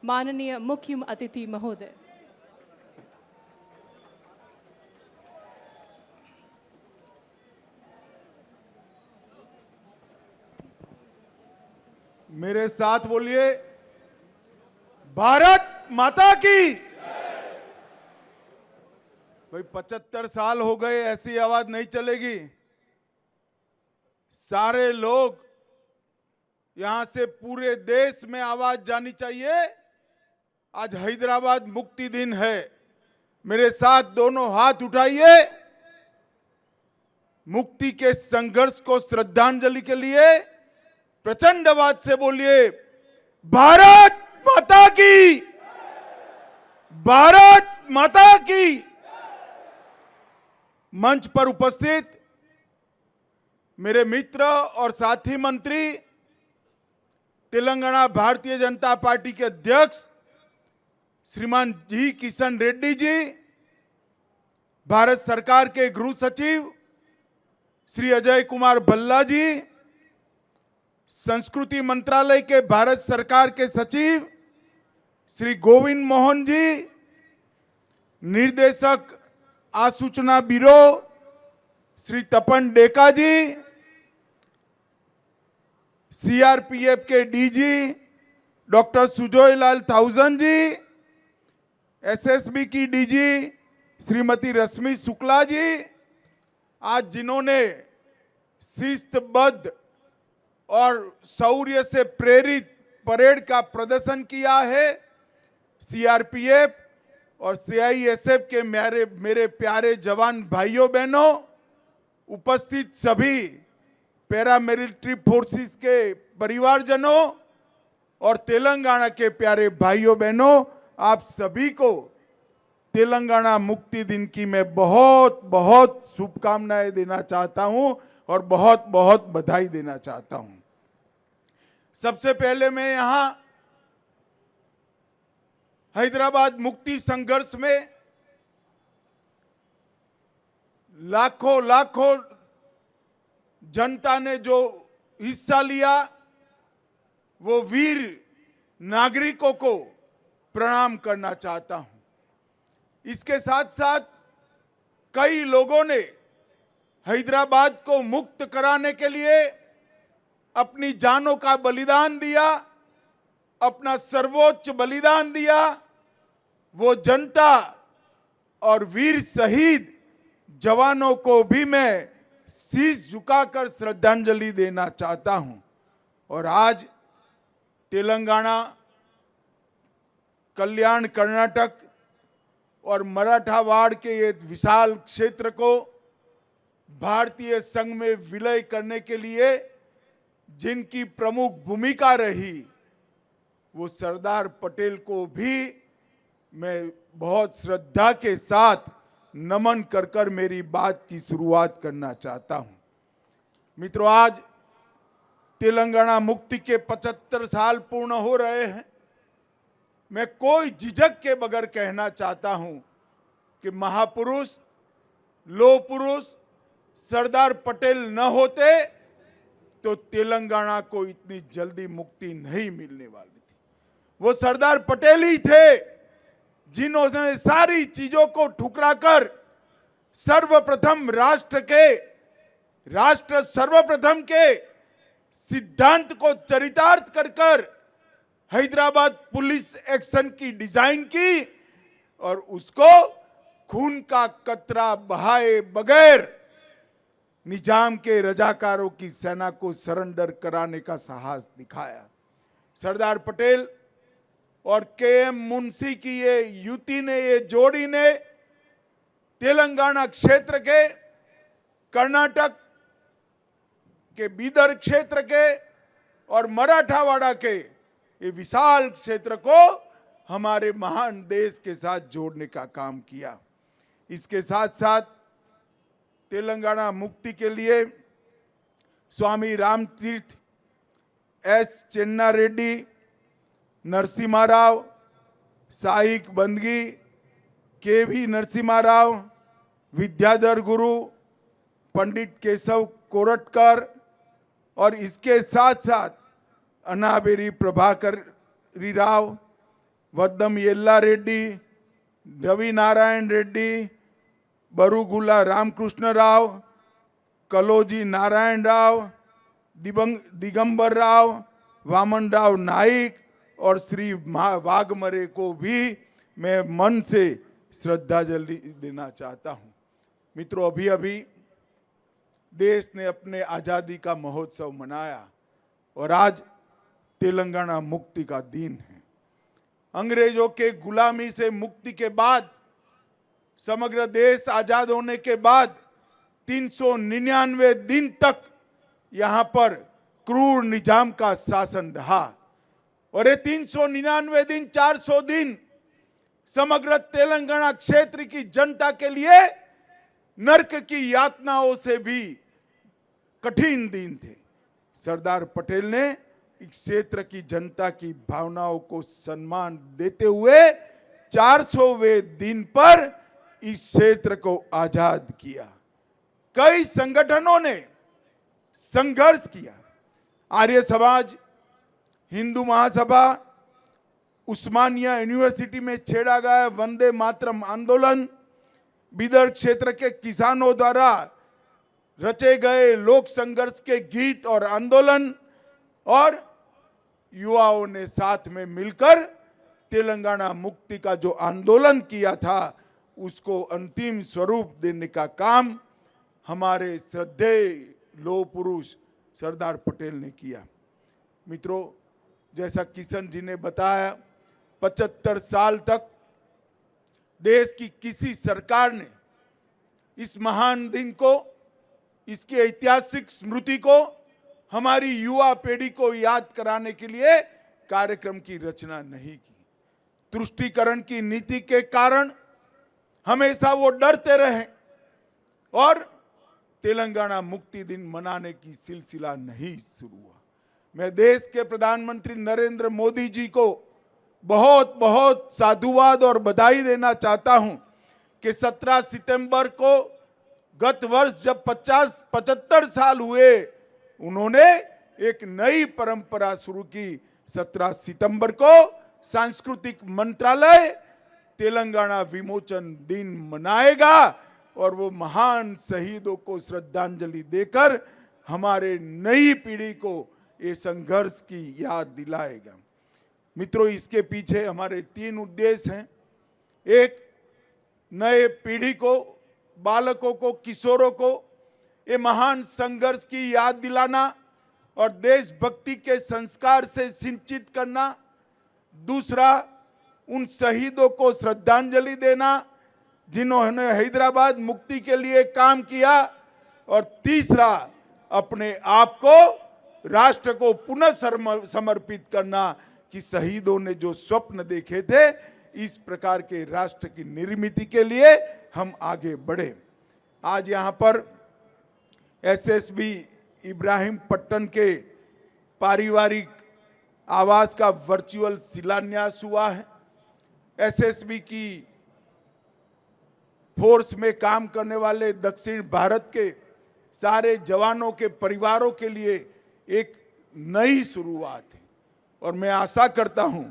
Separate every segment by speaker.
Speaker 1: माननीय मुख्य अतिथि महोदय।
Speaker 2: मेरे साथ बोलिए, भारत माता की। भाई 75 साल हो गए, ऐसी आवाज नहीं चलेगी। सारे लोग यहां से पूरे देश में आवाज जानी चाहिए। आज हैदराबाद मुक्ति दिन है। मेरे साथ दोनों हाथ उठाइए। मुक्ति के संघर्ष को श्रद्धांजलि के लिए प्रचंड आवाज से बोलिए, भारत माता की, भारत माता की। मंच पर उपस्थित मेरे मित्र और साथी मंत्री, तेलंगाना भारतीय जनता पार्टी के अध्यक्ष श्रीमान जी किशन रेड्डी जी, भारत सरकार के गृह सचिव श्री अजय कुमार भल्ला जी, संस्कृति मंत्रालय के भारत सरकार के सचिव श्री गोविंद मोहन जी, निर्देशक आसूचना ब्यूरो श्री तपन डेका जी, सीआरपीएफ के डीजी डॉक्टर सुजोय लाल थाउजन जी, एसएसबी की डीजी श्रीमती रश्मि शुक्ला जी, आज जिन्होंने शिस्तबद्ध और शौर्य से प्रेरित परेड का प्रदर्शन किया है, सीआरपीएफ और सीआईएसएफ के मेरे प्यारे जवान भाइयों बहनों, उपस्थित सभी पैरामिलिट्री फोर्सेस के परिवारजनों और तेलंगाना के प्यारे भाइयों बहनों, आप सभी को तेलंगाना मुक्ति दिन की मैं बहुत बहुत शुभकामनाएं देना चाहता हूं और बहुत बहुत बधाई देना चाहता हूं। सबसे पहले मैं यहां हैदराबाद मुक्ति संघर्ष में लाखों लाखों जनता ने जो हिस्सा लिया, वो वीर नागरिकों को प्रणाम करना चाहता हूं। इसके साथ साथ कई लोगों ने हैदराबाद को मुक्त कराने के लिए अपनी जानों का बलिदान दिया, अपना सर्वोच्च बलिदान दिया। वो जनता और वीर शहीद जवानों को भी मैं शीश झुकाकर श्रद्धांजलि देना चाहता हूं। और आज तेलंगाना, कल्याण कर्नाटक और मराठावाड़ के ये विशाल क्षेत्र को भारतीय संघ में विलय करने के लिए जिनकी प्रमुख भूमिका रही, वो सरदार पटेल को भी मैं बहुत श्रद्धा के साथ नमन कर कर मेरी बात की शुरुआत करना चाहता हूं। मित्रों, आज तेलंगाना मुक्ति के 75 साल पूर्ण हो रहे हैं। मैं कोई झिझक के बगैर कहना चाहता हूं कि महापुरुष, लोह पुरुष सरदार पटेल न होते तो तेलंगाना को इतनी जल्दी मुक्ति नहीं मिलने वाली थी। वो सरदार पटेल ही थे जिन्होंने सारी चीजों को ठुकराकर सर्वप्रथम राष्ट्र सर्वप्रथम के सिद्धांत को चरितार्थ कर हैदराबाद पुलिस एक्शन की डिजाइन की और उसको खून का कतरा बहाए बगैर निजाम के रजाकारों की सेना को सरेंडर कराने का साहस दिखाया। सरदार पटेल और केएम मुंशी की ये युति ने, ये जोड़ी ने तेलंगाना क्षेत्र के, कर्नाटक के बीदर क्षेत्र के और मराठावाड़ा के ये विशाल क्षेत्र को हमारे महान देश के साथ जोड़ने का काम किया। इसके साथ साथ तेलंगाना मुक्ति के लिए स्वामी रामतीर्थ एस चेन्ना रेड्डी, नरसिम्हा राव, साईक बंदगी, केवी नरसिम्हा राव, विद्याधर गुरु, पंडित केशव कोरटकर और इसके साथ साथ अनाबेरी प्रभाकर राव, वद्दम येल्ला रेड्डी, रवि नारायण रेड्डी, बरुगुला रामकृष्ण राव, कलोजी नारायण राव, दिगंबर राव, वामन राव नाइक और श्री वाघमरे को भी मैं मन से श्रद्धांजलि देना चाहता हूं। मित्रों, अभी अभी देश ने अपने आजादी का महोत्सव मनाया और आज तेलंगाना मुक्ति का दिन है। अंग्रेजों के गुलामी से मुक्ति के बाद, समग्र देश आजाद होने के बाद 399 दिन तक यहां पर क्रूर निजाम का शासन रहा और ये 399 दिन, 400 दिन समग्र तेलंगाना क्षेत्र की जनता के लिए नरक की यातनाओं से भी कठिन दिन थे। सरदार पटेल ने इस क्षेत्र की जनता की भावनाओं को सम्मान देते हुए 400वें दिन पर इस क्षेत्र को आजाद किया। कई संगठनों ने संघर्ष किया। आर्य समाज, हिंदू महासभा, उस्मानिया यूनिवर्सिटी में छेड़ा गया वंदे मातरम आंदोलन, बिदर क्षेत्र के किसानों द्वारा रचे गए लोक संघर्ष के गीत और आंदोलन और युवाओं ने साथ में मिलकर तेलंगाना मुक्ति का जो आंदोलन किया था उसको अंतिम स्वरूप देने का काम हमारे श्रद्धेय लोह पुरुष सरदार पटेल ने किया। मित्रों, जैसा किशन जी ने बताया, 75 साल तक देश की किसी सरकार ने इस महान दिन को, इसकी ऐतिहासिक स्मृति को हमारी युवा पीढ़ी को याद कराने के लिए कार्यक्रम की रचना नहीं की। तुष्टीकरण की नीति के कारण हमेशा वो डरते रहे और तेलंगाना मुक्ति दिन मनाने की सिलसिला नहीं शुरू हुआ। मैं देश के प्रधानमंत्री नरेंद्र मोदी जी को बहुत बहुत साधुवाद और बधाई देना चाहता हूं कि 17 सितंबर को गत वर्ष जब 75 साल हुए, उन्होंने एक नई परंपरा शुरू की। 17 सितंबर को सांस्कृतिक मंत्रालय तेलंगाना विमोचन दिन मनाएगा और वो महान शहीदों को श्रद्धांजलि देकर हमारे नई पीढ़ी को ये संघर्ष की याद दिलाएगा। मित्रों, इसके पीछे हमारे 3 उद्देश्य हैं। एक, नए पीढ़ी को, बालकों को, किशोरों को ये महान संघर्ष की याद दिलाना और देशभक्ति के संस्कार से सिंचित करना। दूसरा, उन शहीदों को श्रद्धांजलि देना जिन्होंने हैदराबाद मुक्ति के लिए काम किया। और तीसरा, अपने आप को राष्ट्र को पुनः समर्पित करना कि शहीदों ने जो स्वप्न देखे थे, इस प्रकार के राष्ट्र की निर्मिति के लिए हम आगे बढ़े। आज यहाँ पर एसएसबी इब्राहिम पट्टन के पारिवारिक आवास का वर्चुअल शिलान्यास हुआ है। एसएसबी की फोर्स में काम करने वाले दक्षिण भारत के सारे जवानों के परिवारों के लिए एक नई शुरुआत है और मैं आशा करता हूं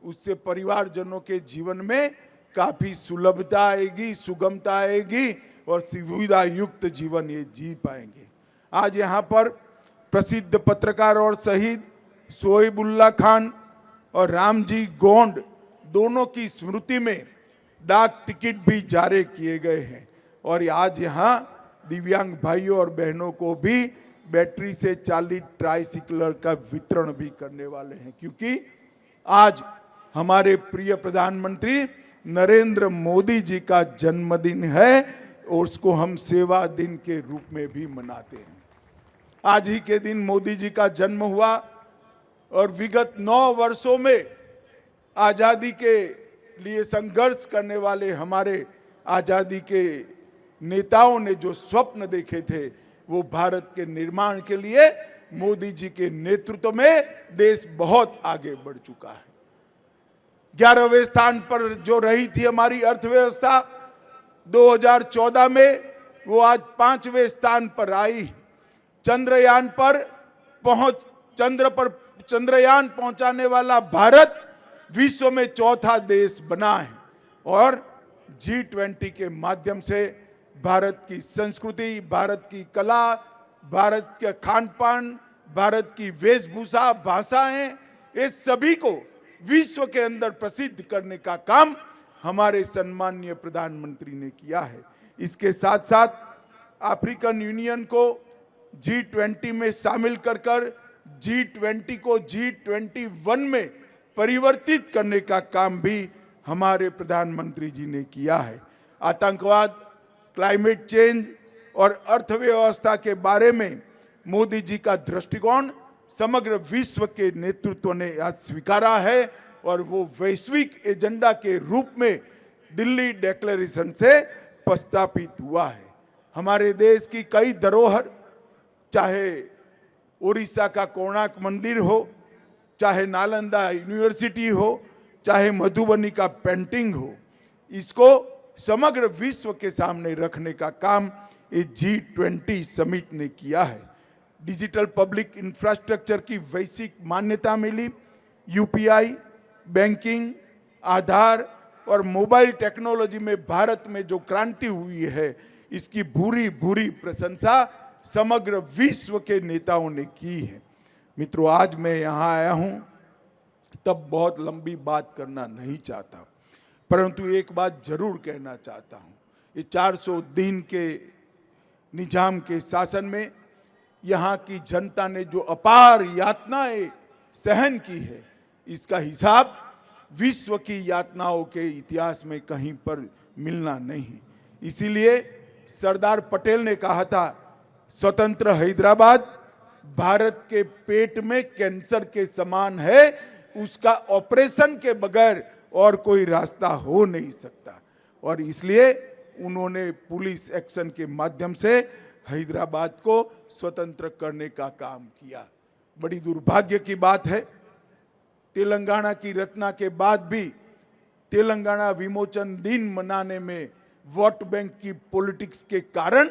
Speaker 2: उससे परिवारजनों के जीवन में काफी सुलभता आएगी, सुगमता आएगी और सुविधा युक्त जीवन ये जी पाएंगे। आज यहाँ पर प्रसिद्ध पत्रकार और शहीद शोएबुल्ला खान और रामजी गोंड दोनों की स्मृति में डाक टिकट भी जारी किए गए हैं और आज यहाँ दिव्यांग भाइयों और बहनों को भी बैटरी से चालित ट्राइसिकल का वितरण भी करने वाले हैं, क्योंकि आज हमारे प्रिय प्रधानमंत्री नरेंद्र मोदी जी का जन्मदिन है और उसको हम सेवा दिन के रूप में भी मनाते हैं। आज ही के दिन मोदी जी का जन्म हुआ और विगत 9 वर्षों में आजादी के लिए संघर्ष करने वाले हमारे आजादी के नेताओं ने जो स्वप्न देखे थे, वो भारत के निर्माण के लिए मोदी जी के नेतृत्व में देश बहुत आगे बढ़ चुका है। 11वें स्थान पर जो रही थी हमारी अर्थव्यवस्था 2014 में, वो आज 5वें स्थान पर आई। चंद्रयान पर चंद्रयान पहुंचाने वाला भारत विश्व में चौथा देश बना है और G20 के माध्यम से भारत की संस्कृति, भारत की कला, भारत के खान पान, भारत की वेशभूषा, भाषाएं, ये सभी को विश्व के अंदर प्रसिद्ध करने का काम हमारे सम्माननीय प्रधानमंत्री ने किया है। इसके साथ साथ अफ्रीकन यूनियन को G20 में शामिल कर G20 को G21 में परिवर्तित करने का काम भी हमारे प्रधानमंत्री जी ने किया है। आतंकवाद, क्लाइमेट चेंज और अर्थव्यवस्था के बारे में मोदी जी का दृष्टिकोण समग्र विश्व के नेतृत्व ने आज स्वीकारा है और वो वैश्विक एजेंडा के रूप में दिल्ली डिक्लेरेशन से प्रस्तावित हुआ है। हमारे देश की कई धरोहर, चाहे उड़ीसा का कोणार्क मंदिर हो, चाहे नालंदा यूनिवर्सिटी हो, चाहे मधुबनी का पेंटिंग हो, इसको समग्र विश्व के सामने रखने का काम ये G20 समिट ने किया है। डिजिटल पब्लिक इंफ्रास्ट्रक्चर की वैश्विक मान्यता मिली। यूपीआई, बैंकिंग, आधार और मोबाइल टेक्नोलॉजी में भारत में जो क्रांति हुई है, इसकी भूरी भूरी प्रशंसा समग्र विश्व के नेताओं ने की है। मित्रों, आज मैं यहाँ आया हूँ तब बहुत लंबी बात करना नहीं चाहता, परंतु एक बात जरूर कहना चाहता हूँ। ये 400 दिन के निजाम के शासन में यहाँ की जनता ने जो अपार यातनाएं सहन की है, इसका हिसाब विश्व की यातनाओं के इतिहास में कहीं पर मिलना नहीं। इसीलिए सरदार पटेल ने कहा था, स्वतंत्र हैदराबाद भारत के पेट में कैंसर के समान है, उसका ऑपरेशन के बगैर और कोई रास्ता हो नहीं सकता। और इसलिए उन्होंने पुलिस एक्शन के माध्यम से हैदराबाद को स्वतंत्र करने का काम किया। बड़ी दुर्भाग्य की बात है, तेलंगाना की रचना के बाद भी तेलंगाना विमोचन दिन मनाने में वोट बैंक की पॉलिटिक्स के कारण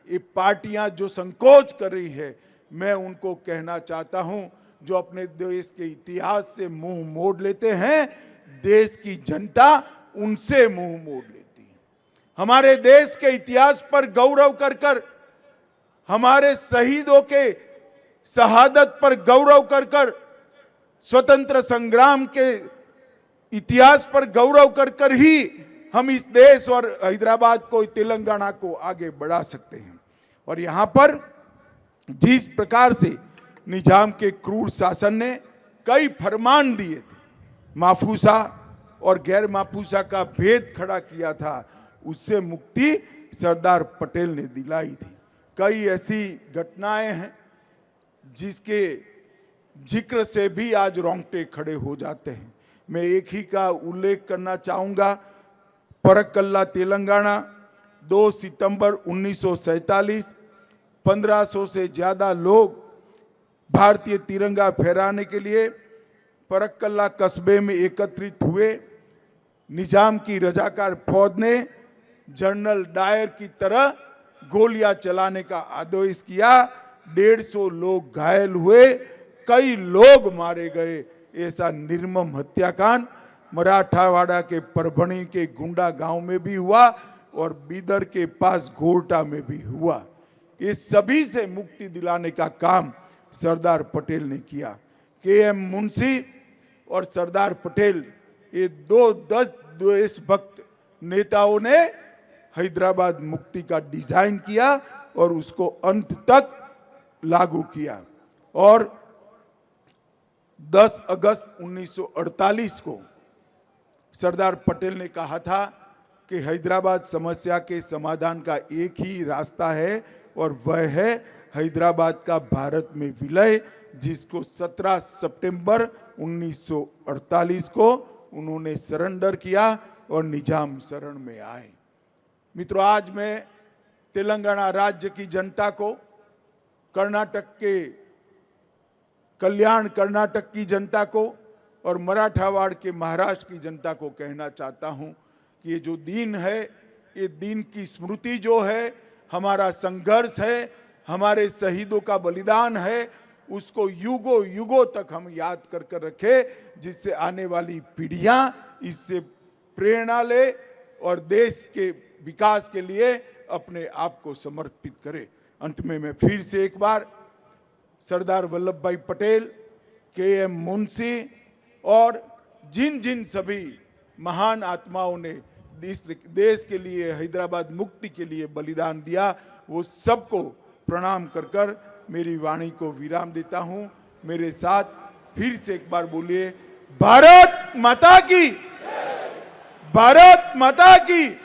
Speaker 2: ये पार्टियां जो संकोच कर रही है, मैं उनको कहना चाहता हूं, जो अपने देश के इतिहास से मुंह मोड़ लेते हैं, देश की जनता उनसे मुंह मोड़ लेती है। हमारे देश के इतिहास पर गौरव कर हमारे शहीदों के शहादत पर गौरव कर स्वतंत्र संग्राम के इतिहास पर गौरव कर ही हम इस देश और हैदराबाद को, तेलंगाना को आगे बढ़ा सकते हैं। और यहाँ पर जिस प्रकार से निजाम के क्रूर शासन ने कई फरमान दिए थे, माफूसा और गैर माफूसा का भेद खड़ा किया था, उससे मुक्ति सरदार पटेल ने दिलाई थी। कई ऐसी घटनाएं हैं जिसके जिक्र से भी आज रोंगटे खड़े हो जाते हैं। मैं एक ही का उल्लेख करना चाहूंगा। परक्कल्ला तेलंगाना 2 सितंबर 1947, 1500 से ज्यादा लोग भारतीय तिरंगा फहराने के लिए परक्कल्ला कस्बे में एकत्रित हुए। निजाम की रजाकार फौज ने जनरल डायर की तरह गोलियां चलाने का आदेश किया। 150 लोग घायल हुए, कई लोग मारे गए। ऐसा निर्मम हत्याकांड मराठावाड़ा के परभणी के गुंडा गांव में भी हुआ और बीदर के पास घोरटा में भी हुआ। इस सभी से मुक्ति दिलाने का काम सरदार पटेल ने किया। KM मुंशी और सरदार पटेल, ये दो देशभक्त नेताओं ने हैदराबाद मुक्ति का डिजाइन किया और उसको अंत तक लागू किया। और 10 अगस्त 1948 को सरदार पटेल ने कहा था कि हैदराबाद समस्या के समाधान का एक ही रास्ता है और वह है हैदराबाद का भारत में विलय, जिसको 17 सितंबर 1948 को उन्होंने सरेंडर किया और निजाम शरण में आए। मित्रों, आज मैं तेलंगाना राज्य की जनता को, कर्नाटक के कल्याण कर्नाटक की जनता को और मराठावाड़ के महाराष्ट्र की जनता को कहना चाहता हूं कि ये जो दिन है, ये दिन की स्मृति जो है, हमारा संघर्ष है, हमारे शहीदों का बलिदान है, उसको युगों युगों तक हम याद कर कर रखें, जिससे आने वाली पीढ़ियां इससे प्रेरणा ले और देश के विकास के लिए अपने आप को समर्पित करें। अंत में मैं फिर से एक बार सरदार वल्लभ भाई पटेल, के.एम. मुंशी और जिन जिन सभी महान आत्माओं ने इस देश के लिए, हैदराबाद मुक्ति के लिए बलिदान दिया, वो सबको प्रणाम कर कर मेरी वाणी को विराम देता हूं। मेरे साथ फिर से एक बार बोलिए, भारत माता की, भारत माता की।